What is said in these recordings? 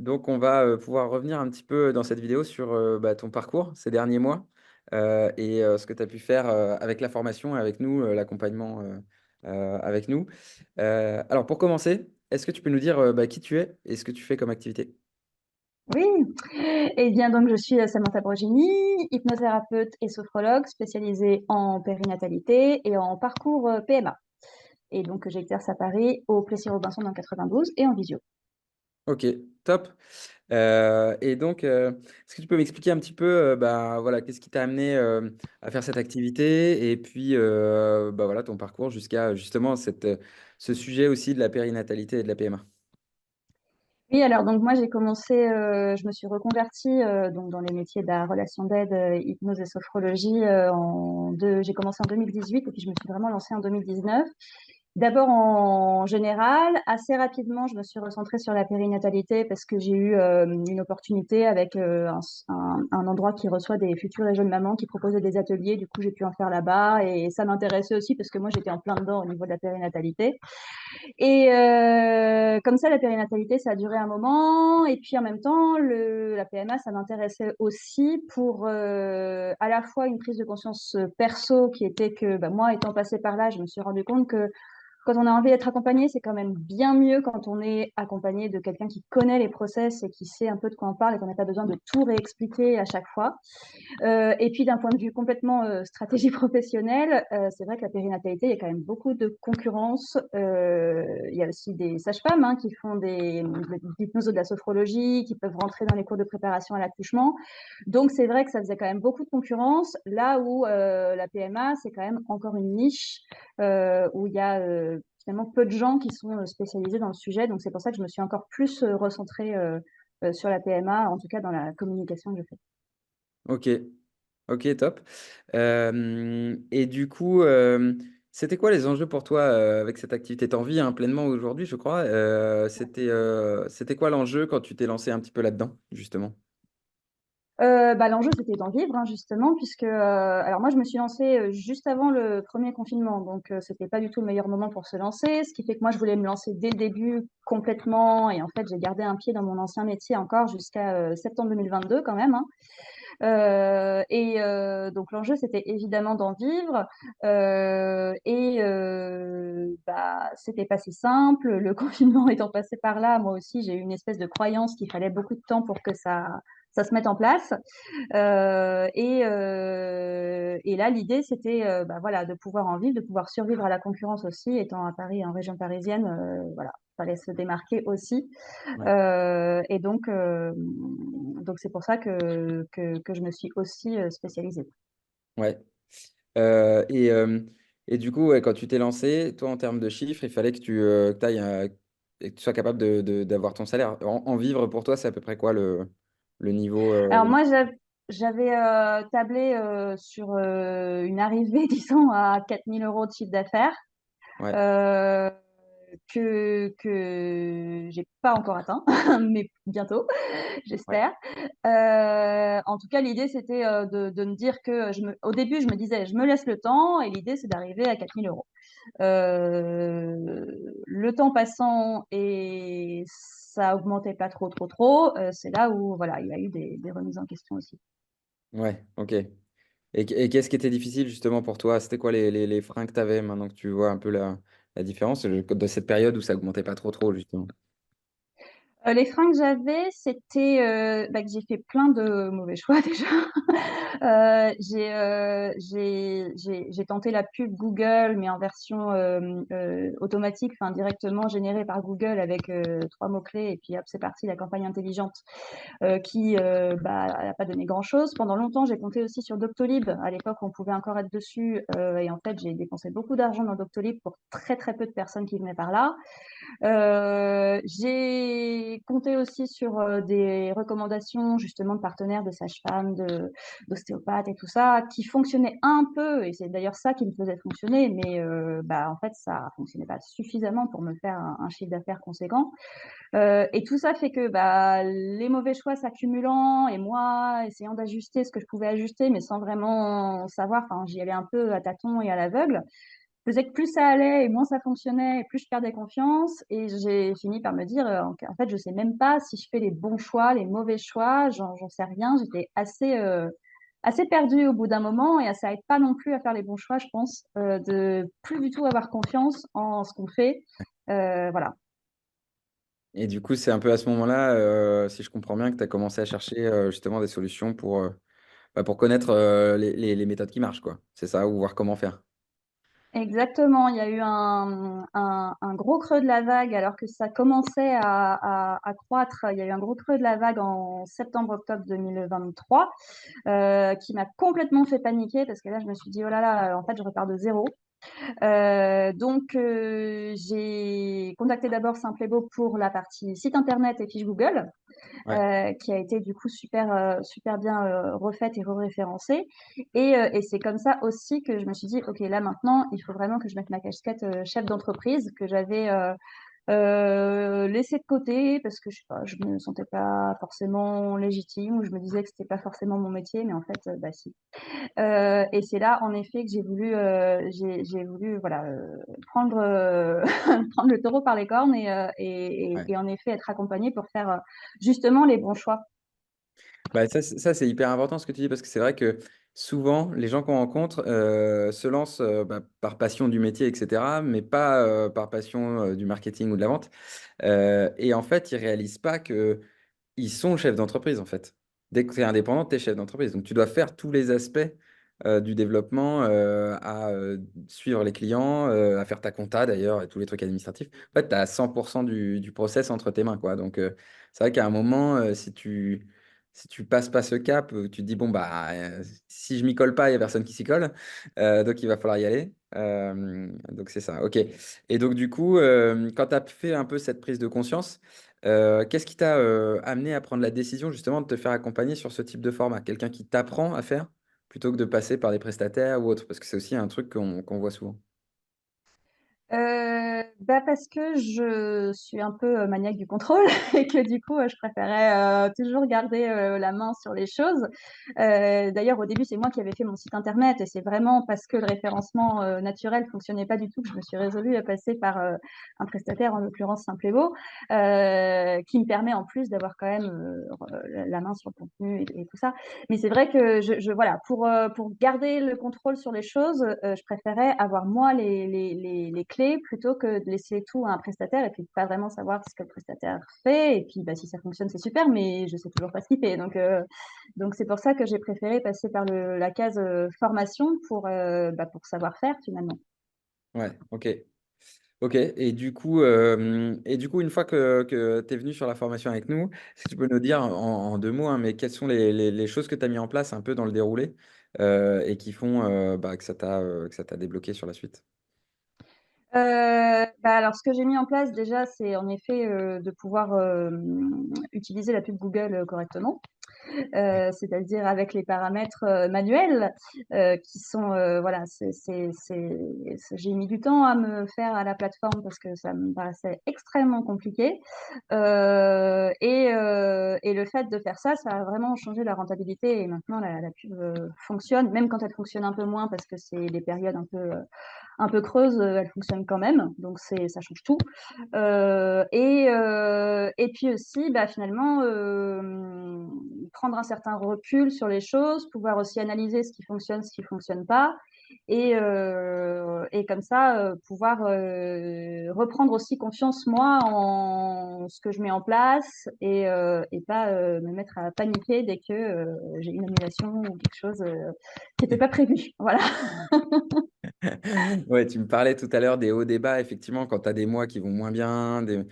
Donc, on va pouvoir revenir un petit peu dans cette vidéo sur ton parcours ces derniers mois et ce que tu as pu faire avec la formation et avec nous, l'accompagnement avec nous. Alors, pour commencer, est-ce que tu peux nous dire qui tu es et ce que tu fais comme activité? Oui, eh bien donc je suis Samantha Brogini, hypnothérapeute et sophrologue spécialisée en périnatalité et en parcours PMA. Et donc j'exerce à Paris au Plessis-Robinson dans le 92 et en visio. Ok, top. Et donc, est-ce que tu peux m'expliquer un petit peu, voilà, qu'est-ce qui t'a amené à faire cette activité et puis voilà, ton parcours jusqu'à justement ce sujet aussi de la périnatalité et de la PMA? Oui, alors donc moi j'ai commencé, je me suis reconvertie donc dans les métiers de la relation d'aide, hypnose et sophrologie j'ai commencé en 2018 et puis je me suis vraiment lancée en 2019. D'abord en général, assez rapidement, je me suis recentrée sur la périnatalité parce que j'ai eu une opportunité avec un endroit qui reçoit des futures et jeunes mamans qui proposait des ateliers. Du coup, j'ai pu en faire là-bas et ça m'intéressait aussi parce que moi, j'étais en plein dedans au niveau de la périnatalité. Et comme ça, la périnatalité, ça a duré un moment. Et puis en même temps, la PMA, ça m'intéressait aussi pour à la fois une prise de conscience perso qui était que moi, étant passée par là, je me suis rendu compte que quand on a envie d'être accompagné, c'est quand même bien mieux quand on est accompagné de quelqu'un qui connaît les process et qui sait un peu de quoi on parle et qu'on n'a pas besoin de tout réexpliquer à chaque fois. Et puis d'un point de vue complètement stratégie professionnelle, c'est vrai que la périnatalité, il y a quand même beaucoup de concurrence. Il y a aussi des sages-femmes qui font de l'hypnose ou de la sophrologie, qui peuvent rentrer dans les cours de préparation à l'accouchement. Donc c'est vrai que ça faisait quand même beaucoup de concurrence, là où la PMA, c'est quand même encore une niche où il y a finalement peu de gens qui sont spécialisés dans le sujet. Donc c'est pour ça que je me suis encore plus recentrée sur la PMA, en tout cas dans la communication que je fais. Ok, ok, top. Et du coup, c'était quoi les enjeux pour toi avec cette activité? T'en vis hein, pleinement aujourd'hui, je crois. C'était quoi l'enjeu quand tu t'es lancé un petit peu là-dedans, justement? L'enjeu, c'était d'en vivre, justement, puisque alors moi, je me suis lancée juste avant le premier confinement, donc c'était pas du tout le meilleur moment pour se lancer, ce qui fait que moi, je voulais me lancer dès le début complètement, et en fait, j'ai gardé un pied dans mon ancien métier encore jusqu'à septembre 2022 quand même. Donc l'enjeu, c'était évidemment d'en vivre, c'était pas si simple. Le confinement étant passé par là, moi aussi, j'ai eu une espèce de croyance qu'il fallait beaucoup de temps pour que ça se mette en place. Et là, l'idée, c'était voilà, de pouvoir en vivre, de pouvoir survivre à la concurrence aussi, étant à Paris, en région parisienne, voilà, fallait se démarquer aussi. Ouais. Donc c'est pour ça que je me suis aussi spécialisée. Ouais. Euh, et, euh, et du coup, ouais, quand tu t'es lancé, toi, en termes de chiffres, il fallait que et que tu sois capable d'avoir ton salaire. En vivre, pour toi, c'est à peu près quoi le niveau Alors moi, j'avais tablé sur une arrivée, disons, à 4 000 € de chiffre d'affaires. Ouais, Euh, que j'ai pas encore atteint, mais bientôt, ouais, j'espère. En tout cas, l'idée, c'était de me dire que au début, je me disais, je me laisse le temps, et l'idée, c'est d'arriver à 4 000 €. Le temps passant et ça augmentait pas trop, trop, trop, c'est là où voilà, il y a eu des remises en question aussi. ouais, ok. Et qu'est-ce qui était difficile justement pour toi? C'était quoi les freins que tu avais maintenant que tu vois un peu la différence de cette période où ça augmentait pas trop trop justement? Les freins que j'avais, c'était que j'ai fait plein de mauvais choix déjà. J'ai tenté la pub Google, mais en version automatique, enfin directement générée par Google avec 3 mots-clés, et puis hop, c'est parti, la campagne intelligente qui elle n'a pas donné grand-chose. Pendant longtemps, j'ai compté aussi sur Doctolib. À l'époque, on pouvait encore être dessus, et en fait, j'ai dépensé beaucoup d'argent dans Doctolib pour très très peu de personnes qui venaient par là. J'ai compté aussi sur des recommandations justement de partenaires, de sages-femmes, d'ostéopathes et tout ça, qui fonctionnaient un peu, et c'est d'ailleurs ça qui me faisait fonctionner, mais en fait, ça fonctionnait pas suffisamment pour me faire un chiffre d'affaires conséquent. Et tout ça fait que les mauvais choix s'accumulant et moi essayant d'ajuster ce que je pouvais ajuster, mais sans vraiment savoir, enfin, j'y allais un peu à tâtons et à l'aveugle. je faisais que plus ça allait et moins ça fonctionnait et plus je perdais confiance. Et j'ai fini par me dire, en fait, je sais même pas si je fais les bons choix, les mauvais choix, j'en sais rien. J'étais assez perdue au bout d'un moment et ça aide pas non plus à faire les bons choix, je pense, de plus du tout avoir confiance en ce qu'on fait. Voilà. Et du coup, c'est un peu à ce moment-là, si je comprends bien, que tu as commencé à chercher justement des solutions pour connaître les méthodes qui marchent, quoi. C'est ça, ou voir comment faire. Exactement, il y a eu un gros creux de la vague alors que ça commençait à croître. Il y a eu un gros creux de la vague en septembre-octobre 2023 qui m'a complètement fait paniquer parce que là, je me suis dit, oh là là, en fait, je repars de zéro. Donc, j'ai contacté d'abord Simplebo pour la partie site internet et fiche Google, Ouais, qui a été du coup super bien refaite et re-référencée. Et c'est comme ça aussi que je me suis dit, OK, là maintenant, il faut vraiment que je mette ma casquette chef d'entreprise que j'avais laissée de côté parce que je sais pas, je me sentais pas forcément légitime ou je me disais que c'était pas forcément mon métier, mais en fait, bah si. Et c'est là, en effet, que j'ai voulu voilà, prendre, prendre le taureau par les cornes ouais. et en effet être accompagnée pour faire justement les bons choix. Bah, ça, c'est hyper important ce que tu dis parce que c'est vrai que souvent, les gens qu'on rencontre se lancent bah, par passion du métier, etc., mais pas par passion du marketing ou de la vente. Et en fait, ils réalisent pas que ils sont chefs d'entreprise, en fait. Dès que tu es indépendant, tu es chef d'entreprise. Donc, tu dois faire tous les aspects du développement, à suivre les clients, à faire ta compta d'ailleurs, et tous les trucs administratifs. En fait, tu as 100% du process entre tes mains, quoi. Donc, c'est vrai qu'à un moment, si tu passes pas ce cap, tu te dis, bon, bah, si je m'y colle pas, il n'y a personne qui s'y colle. Donc, il va falloir y aller. Donc, c'est ça. OK. Et donc, du coup, quand tu as fait un peu cette prise de conscience, qu'est-ce qui t'a amené à prendre la décision justement de te faire accompagner sur ce type de format? Quelqu'un qui t'apprend à faire plutôt que de passer par des prestataires ou autre, parce que c'est aussi un truc qu'on voit souvent. Bah parce que je suis un peu maniaque du contrôle et que du coup, je préférais toujours garder la main sur les choses. D'ailleurs, au début, c'est moi qui avais fait mon site internet et c'est vraiment parce que le référencement naturel fonctionnait pas du tout que je me suis résolue à passer par un prestataire, en l'occurrence Simplego, qui me permet en plus d'avoir quand même la main sur le contenu et tout ça. Mais c'est vrai que voilà, pour garder le contrôle sur les choses, je préférais avoir moi les clés plutôt que de laisser tout à un prestataire et puis de pas vraiment savoir ce que le prestataire fait. Et puis, bah, si ça fonctionne, c'est super, mais je sais toujours pas ce qu'il fait. Donc c'est pour ça que j'ai préféré passer par la case formation pour savoir faire finalement. Ouais, ok. Ok, et du coup, une fois que tu es venu sur la formation avec nous, est-ce que tu peux nous dire en deux mots, hein, mais quelles sont les choses que tu as mis en place un peu dans le déroulé et qui font bah, que ça t'a débloqué sur la suite? Bah alors, ce que j'ai mis en place déjà, c'est en effet de pouvoir utiliser la pub Google correctement. C'est-à-dire avec les paramètres manuels qui sont, voilà, j'ai mis du temps à me faire à la plateforme parce que ça me paraissait extrêmement compliqué. Et le fait de faire ça, ça a vraiment changé la rentabilité et maintenant la pub fonctionne, même quand elle fonctionne un peu moins parce que c'est des périodes un peu creuses, elle fonctionne quand même, donc ça change tout. Et puis aussi, bah, finalement, prendre un certain recul sur les choses, pouvoir aussi analyser ce qui fonctionne pas, et comme ça, pouvoir reprendre aussi confiance, moi, en ce que je mets en place et pas me mettre à paniquer dès que j'ai une annulation ou quelque chose qui n'était pas prévu. Voilà. Ouais, tu me parlais tout à l'heure des hauts débats, effectivement, quand tu as des mois qui vont moins bien, des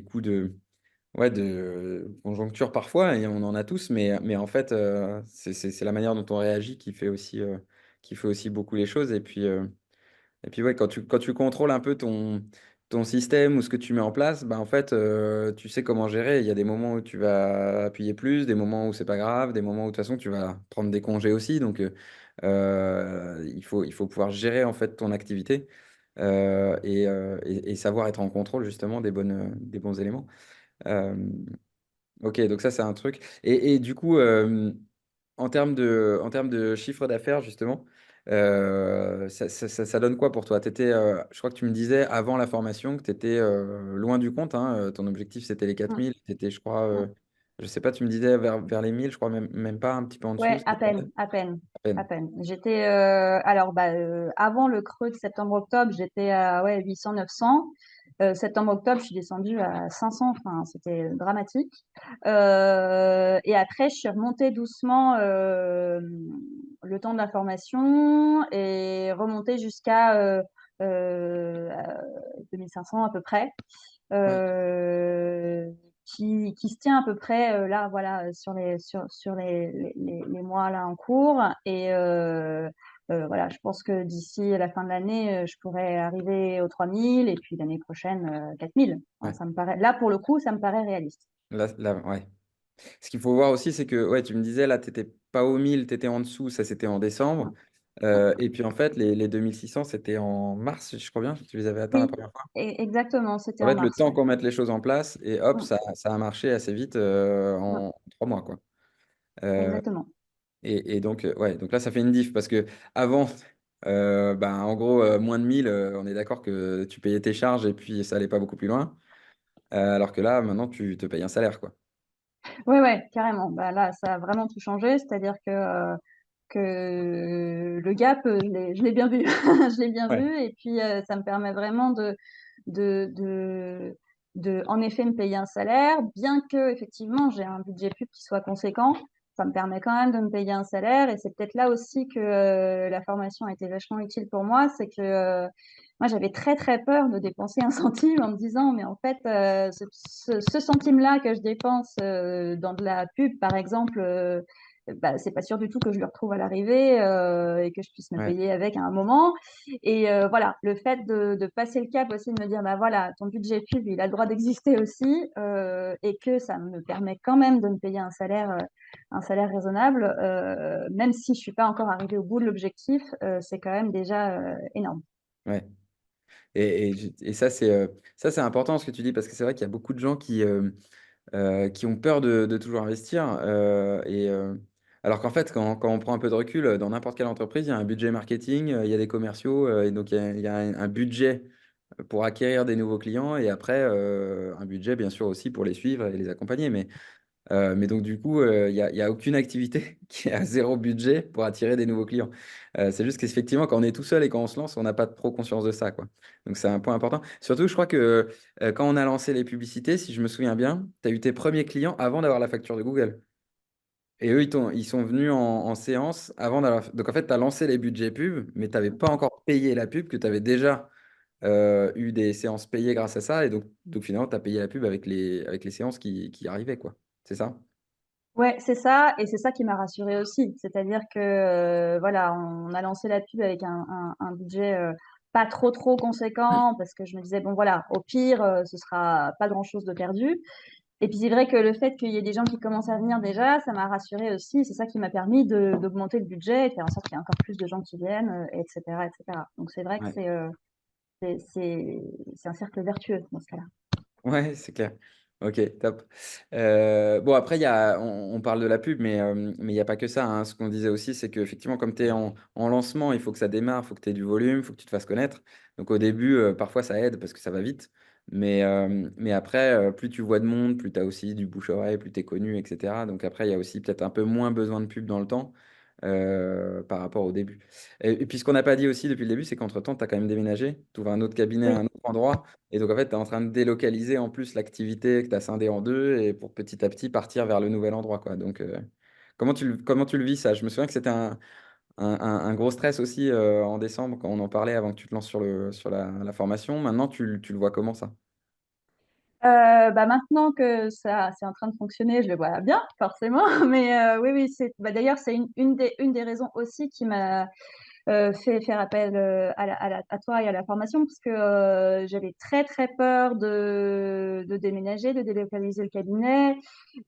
coups ouais, de conjoncture parfois, et on en a tous, mais en fait, c'est la manière dont on réagit qui fait aussi beaucoup les choses. Et puis ouais, quand tu contrôles un peu ton système ou ce que tu mets en place, bah, en fait, tu sais comment gérer. Il y a des moments où tu vas appuyer plus, des moments où c'est pas grave, des moments où de toute façon tu vas prendre des congés aussi. Donc, il faut pouvoir gérer en fait ton activité et savoir être en contrôle justement des bons éléments. Euh, ok, donc ça c'est un truc. Et du coup, en termes de chiffre d'affaires justement. Ça donne quoi pour toi? Je crois que tu me disais avant la formation que tu étais loin du compte, hein, ton objectif, c'était les Mm, 4 000. Tu étais, je crois, mm. je sais pas, tu me disais vers les 1 000, je crois même pas, un petit peu en dessous, Ouais, c'était combien? à peine, À à peine. peine. J'étais, alors, bah, avant le creux de septembre-octobre, j'étais à ouais, 800-900. Septembre-octobre, je suis descendue à 500. Enfin, c'était dramatique. Et après, je suis remontée doucement le temps de la formation et remontée jusqu'à 2500 à peu près. Ouais, euh, qui se tient à peu près là, voilà, sur les mois là en cours. Et voilà, je pense que d'ici la fin de l'année, je pourrais arriver aux 3000 et puis l'année prochaine, 4000. Enfin, ouais. ça me paraît, là, pour le coup, ça me paraît réaliste. Ouais. Ce qu'il faut voir aussi, c'est que ouais, tu me disais, là, tu n'étais pas au 1 000, tu étais en dessous, ça c'était en décembre. Et puis en fait, les 2 600, c'était en mars, je crois bien, que tu les avais atteints la Oui, première fois. exactement, c'était En en fait, le mars, temps ouais. qu'on mette les choses en place, et hop, Mm, ça a marché assez vite mm, en 3 mois, quoi. Euh, exactement. et donc, ouais, donc là, ça fait une diff parce que avant, ben, en gros, moins de 1 000, on est d'accord que tu payais tes charges et puis ça allait pas beaucoup plus loin. Alors que là, maintenant, tu te payes un salaire, quoi. Ouais, ouais, carrément. Bah, là, ça a vraiment tout changé, c'est-à-dire que le gap, je l'ai bien vu. Je l'ai bien Ouais, vu. Et puis, ça me permet vraiment de, de, en effet, me payer un salaire, bien que, effectivement, j'ai un budget pub qui soit conséquent. Ça me permet quand même de me payer un salaire. Et c'est peut-être là aussi que la formation a été vachement utile pour moi. C'est que moi, j'avais très, très peur de dépenser un centime en me disant, mais en fait, ce centime-là que je dépense dans de la pub, par exemple, bah, c'est pas sûr du tout que je le retrouve à l'arrivée et que je puisse me ouais, payer avec à un moment. Et voilà, le fait de passer le cap aussi, de me dire, bah voilà, ton budget pub, il a le droit d'exister aussi et que ça me permet quand même de me payer un salaire raisonnable, même si je suis pas encore arrivée au bout de l'objectif, c'est quand même déjà énorme. ouais. Et ça, c'est important ce que tu dis parce que c'est vrai qu'il y a beaucoup de gens qui ont peur de toujours investir. Alors qu'en fait, quand on prend un peu de recul, dans n'importe quelle entreprise, il y a un budget marketing, il y a des commerciaux, et donc il y a un budget pour acquérir des nouveaux clients et après un budget bien sûr aussi pour les suivre et les accompagner. Mais donc, du coup, il y a aucune activité qui a zéro budget pour attirer des nouveaux clients. C'est juste qu'effectivement, quand on est tout seul et quand on se lance, on n'a pas trop conscience de ça, quoi. Donc, c'est un point important. Surtout, je crois que quand on a lancé les publicités, si je me souviens bien, tu as eu tes premiers clients avant d'avoir la facture de Google. Et eux, ils sont venus en séance avant d'avoir. Donc, en fait, tu as lancé les budgets pub, mais tu n'avais pas encore payé la pub, que tu avais déjà eu des séances payées grâce à ça. Et donc finalement, tu as payé la pub avec les séances qui arrivaient, quoi. C'est ça? Ouais, c'est ça, et c'est ça qui m'a rassurée aussi. C'est-à-dire que voilà, on a lancé la pub avec un budget pas trop conséquent parce que je me disais bon voilà, au pire, ce sera pas grand-chose de perdu. Et puis c'est vrai que le fait qu'il y ait des gens qui commencent à venir déjà, ça m'a rassurée aussi. C'est ça qui m'a permis d'augmenter le budget et de faire en sorte qu'il y ait encore plus de gens qui viennent, etc., etc. Donc c'est vrai que Ouais. c'est c'est c'est un cercle vertueux dans ce cas-là. Ouais, c'est clair. Ok, top. Bon, après, on parle de la pub, mais il n'y a pas que ça, hein. Ce qu'on disait aussi, c'est qu'effectivement, comme tu es en lancement, il faut que ça démarre, il faut que tu aies du volume, il faut que tu te fasses connaître. Donc, au début, parfois, ça aide parce que ça va vite. Mais après, plus tu vois de monde, plus tu as aussi du bouche-oreille, plus tu es connu, etc. Donc, après, il y a aussi peut-être un peu moins besoin de pub dans le temps par rapport au début. Et puis, ce qu'on n'a pas dit aussi depuis le début, c'est qu'entre-temps, tu as quand même déménagé. Tu ouvres un autre cabinet à Oui. un autre endroit. Et donc, en fait, tu es en train de délocaliser en plus l'activité que tu as scindée en deux et pour petit à petit partir vers le nouvel endroit, quoi. Donc, comment tu le vis, ça? Je me souviens que c'était un gros stress aussi en décembre quand on en parlait avant que tu te lances sur la formation. Maintenant, tu le vois comment, ça? Bah maintenant que ça c'est en train de fonctionner, je le vois bien, forcément. Mais oui, oui, bah, d'ailleurs, c'est une des raisons aussi qui m'a fait faire appel à toi et à la formation parce que j'avais très très peur de déménager, de délocaliser le cabinet,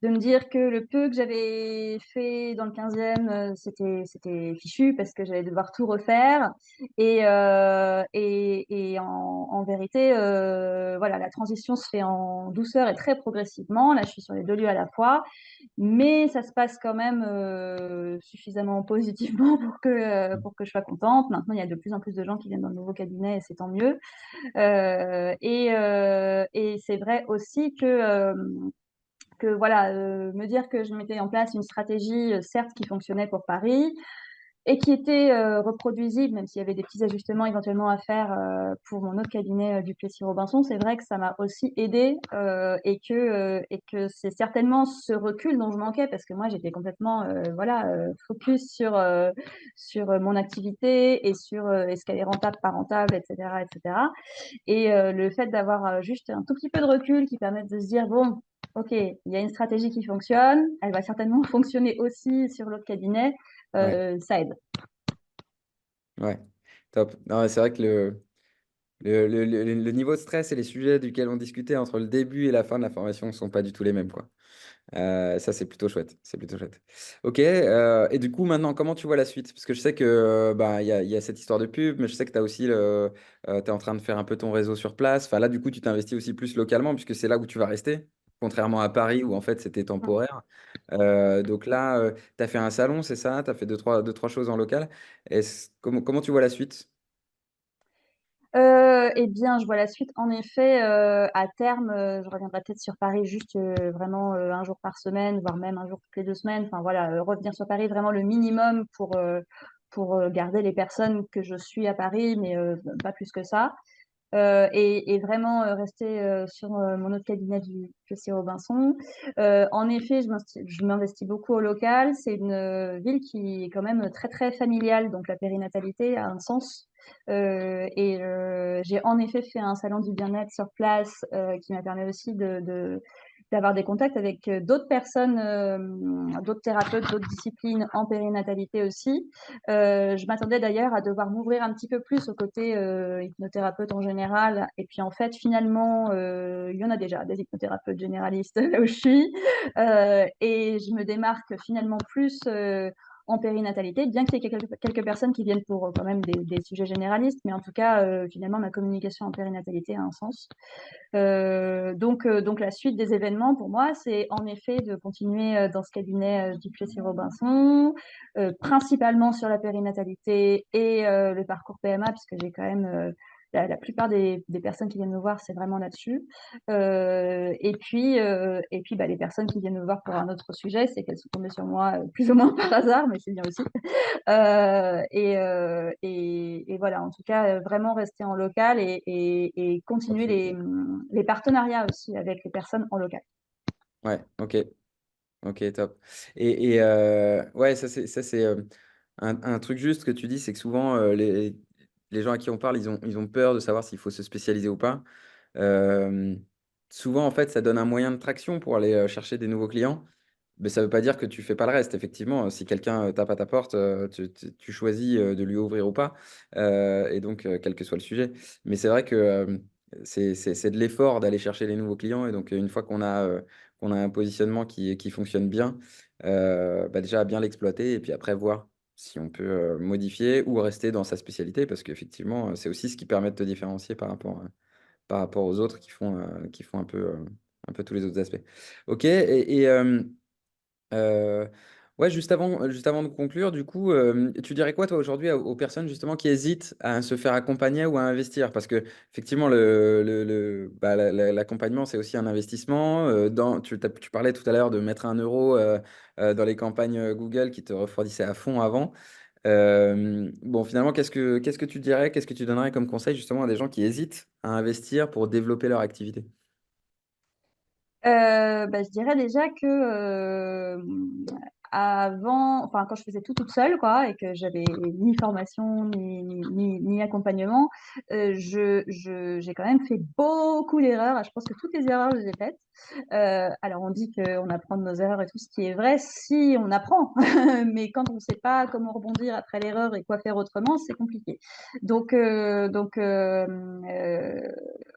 de me dire que le peu que j'avais fait dans le 15e, c'était fichu parce que j'allais devoir tout refaire. Et en vérité, voilà, la transition se fait en douceur et très progressivement. Là, je suis sur les deux lieux à la fois, mais ça se passe quand même suffisamment positivement pour que je sois contente. Maintenant, il y a de plus en plus de gens qui viennent dans le nouveau cabinet et c'est tant mieux. Et c'est vrai aussi que voilà, me dire que je mettais en place une stratégie, certes qui fonctionnait pour Paris et qui était reproduisible, même s'il y avait des petits ajustements éventuellement à faire pour mon autre cabinet du Plessis-Robinson, c'est vrai que ça m'a aussi aidée et que c'est certainement ce recul dont je manquais parce que moi j'étais complètement voilà focus sur mon activité et sur est-ce qu'elle est rentable, pas rentable, etc., etc. Et le fait d'avoir juste un tout petit peu de recul qui permet de se dire, bon, ok, il y a une stratégie qui fonctionne, elle va certainement fonctionner aussi sur l'autre cabinet, Ouais, ça aide. ouais, top. Non, c'est vrai que le niveau de stress et les sujets duquel on discutait entre le début et la fin de la formation ne sont pas du tout les mêmes, quoi. Ça, c'est plutôt chouette. C'est plutôt chouette. Ok. Et du coup, maintenant, comment tu vois la suite? Parce que je sais que bah, il y a cette histoire de pub, mais je sais que tu as aussi t'es en train de faire un peu ton réseau sur place. Enfin, là, du coup, tu t'investis aussi plus localement, puisque c'est là où tu vas rester, contrairement à Paris, où en fait, c'était temporaire. Donc là, tu as fait un salon, c'est ça? Tu as fait deux, trois choses en local. Comment tu vois la suite? Eh bien, je vois la suite. En effet, à terme, je reviendrai peut-être sur Paris juste vraiment un jour par semaine, voire même un jour toutes les 2 semaines. Enfin voilà, revenir sur Paris vraiment le minimum pour garder les personnes que je suis à Paris, mais pas plus que ça. Et vraiment rester sur mon autre cabinet du Plessis Robinson. En effet, je m'investis beaucoup au local. C'est une ville qui est quand même très très familiale, donc la périnatalité a un sens. J'ai en effet fait un salon du bien-être sur place qui m'a permis aussi d'avoir des contacts avec d'autres personnes, d'autres thérapeutes, d'autres disciplines en périnatalité aussi. Je m'attendais d'ailleurs à devoir m'ouvrir un petit peu plus au côté hypnothérapeute en général. Et puis en fait, finalement, il y en a déjà des hypnothérapeutes généralistes là où je suis. Et je me démarque finalement plus en périnatalité, bien qu'il y ait quelques personnes qui viennent pour quand même des sujets généralistes. Mais en tout cas, finalement, ma communication en périnatalité a un sens. Donc la suite des événements pour moi, c'est en effet de continuer dans ce cabinet du Plessis-Robinson, principalement sur la périnatalité et le parcours PMA, puisque j'ai quand même la plupart des personnes qui viennent me voir, c'est vraiment là-dessus. Et puis bah, les personnes qui viennent me voir pour un autre sujet, c'est qu'elles sont tombées sur moi plus ou moins par hasard, mais c'est bien aussi. Et voilà, en tout cas, vraiment rester en local et continuer les partenariats aussi avec les personnes en local. Ouais, ok. Ok, top. Ouais, ça c'est un truc juste que tu dis, c'est que souvent les gens à qui on parle, ils ont peur de savoir s'il faut se spécialiser ou pas. Euh, Souvent, en fait, ça donne un moyen de traction pour aller chercher des nouveaux clients. Mais ça ne veut pas dire que tu fais pas le reste. Effectivement, si quelqu'un tape à ta porte, tu choisis de lui ouvrir ou pas. Et donc, quel que soit le sujet. Mais c'est vrai que c'est de l'effort d'aller chercher les nouveaux clients. Et donc, une fois qu'on a un positionnement qui fonctionne bien, bah déjà bien l'exploiter et puis après voir si on peut modifier ou rester dans sa spécialité. Parce qu'effectivement, c'est aussi ce qui permet de te différencier par rapport aux autres qui font un peu tous les autres aspects. Ok, euh, ouais, juste avant de conclure, du coup, tu dirais quoi, toi, aujourd'hui, aux personnes justement qui hésitent à se faire accompagner ou à investir? Parce que, effectivement, bah, l'accompagnement, c'est aussi un investissement. Tu parlais tout à l'heure de mettre 1 euro dans les campagnes Google qui te refroidissaient à fond avant. Bon, finalement, qu'est-ce que tu dirais, qu'est-ce que tu donnerais comme conseil justement à des gens qui hésitent à investir pour développer leur activité? Bah, je dirais déjà que avant, enfin quand je faisais tout toute seule, quoi, et que j'avais ni formation ni accompagnement, j'ai quand même fait beaucoup d'erreurs. Je pense que toutes les erreurs, je les ai faites. Alors on dit qu'on apprend de nos erreurs et tout, ce qui est vrai si on apprend, mais quand on ne sait pas comment rebondir après l'erreur et quoi faire autrement, c'est compliqué. Donc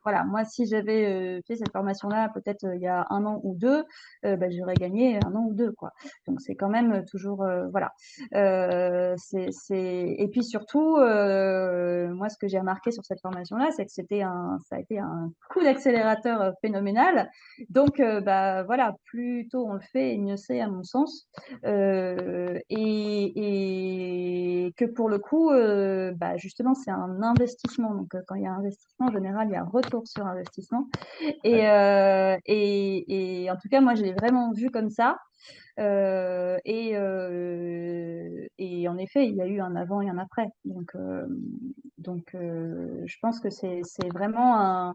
voilà, moi si j'avais fait cette formation-là peut-être il y a 1 an ou deux, bah, j'aurais gagné 1 an ou deux, quoi. Donc c'est quand même toujours, voilà. Et puis surtout, moi, ce que j'ai remarqué sur cette formation-là, c'est que ça a été un coup d'accélérateur phénoménal. Donc, bah, voilà, plus tôt on le fait, et mieux c'est, à mon sens. Et que pour le coup, bah, justement, c'est un investissement. Donc, quand il y a investissement, en général, il y a retour sur investissement. Ouais, Et en tout cas, moi, je l'ai vraiment vu comme ça. Et en effet, il y a eu un avant et un après. Donc, je pense que c'est vraiment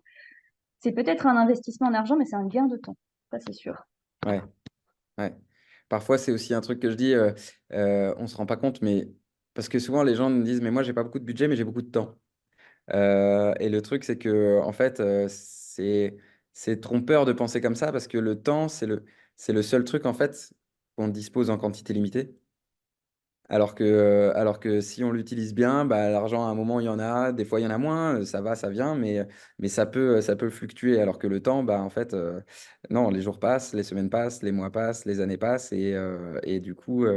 c'est peut-être un investissement en argent, mais c'est un gain de temps. Ça, c'est sûr. ouais, ouais. Parfois, c'est aussi un truc que je dis, on se rend pas compte, mais parce que souvent les gens me disent, mais moi, j'ai pas beaucoup de budget, mais j'ai beaucoup de temps. Et le truc, c'est que, en fait, c'est trompeur de penser comme ça parce que le temps, c'est le seul truc, en fait, qu'on dispose en quantité limitée. Alors que si on l'utilise bien, bah, l'argent, à un moment, il y en a, des fois, il y en a moins, ça va, ça vient, mais ça peut fluctuer. Alors que le temps, bah, en fait, non, les jours passent, les semaines passent, les mois passent, les années passent. Et du coup,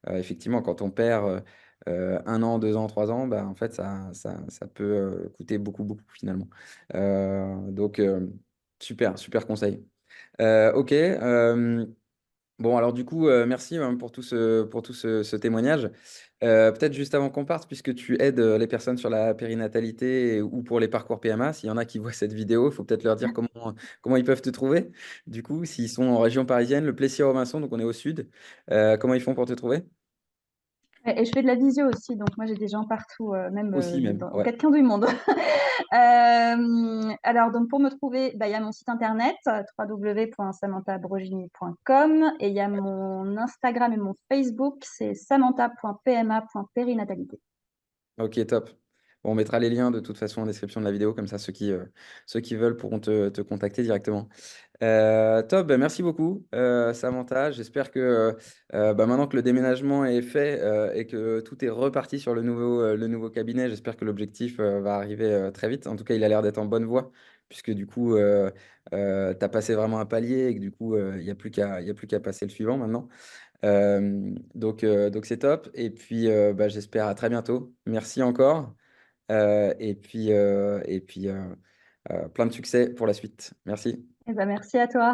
effectivement, quand on perd 1 an, 2 ans, 3 ans, bah, en fait, ça peut coûter beaucoup, beaucoup, finalement. Donc, super, super conseil. Ok. Bon, alors du coup, merci hein, pour tout ce témoignage. Peut-être juste avant qu'on parte, puisque tu aides les personnes sur la périnatalité ou pour les parcours PMA, s'il y en a qui voient cette vidéo, il faut peut-être leur dire comment ils peuvent te trouver. Du coup, s'ils sont en région parisienne, le Plessis-Robinson, donc on est au sud, comment ils font pour te trouver? Et je fais de la visio aussi, donc moi j'ai des gens partout, même Aussi même, aux ouais. quatre coins du monde. Alors, donc pour me trouver, bah, il y a mon site internet www.samanthabrogini.com et il y a mon Instagram et mon Facebook, c'est samantha.pma.périnatalité. Ok, top. Bon, on mettra les liens de toute façon en description de la vidéo, comme ça ceux qui veulent pourront te contacter directement. Top, bah, merci beaucoup, Samantha. J'espère que bah, maintenant que le déménagement est fait et que tout est reparti sur le nouveau cabinet, j'espère que l'objectif va arriver très vite. En tout cas, il a l'air d'être en bonne voie, puisque du coup, tu as passé vraiment un palier et que du coup, il n'y a il y a plus qu'à passer le suivant maintenant. Donc c'est top. Et puis, bah, j'espère à très bientôt. Merci encore. Et puis plein de succès pour la suite. Merci. Eh ben, merci à toi.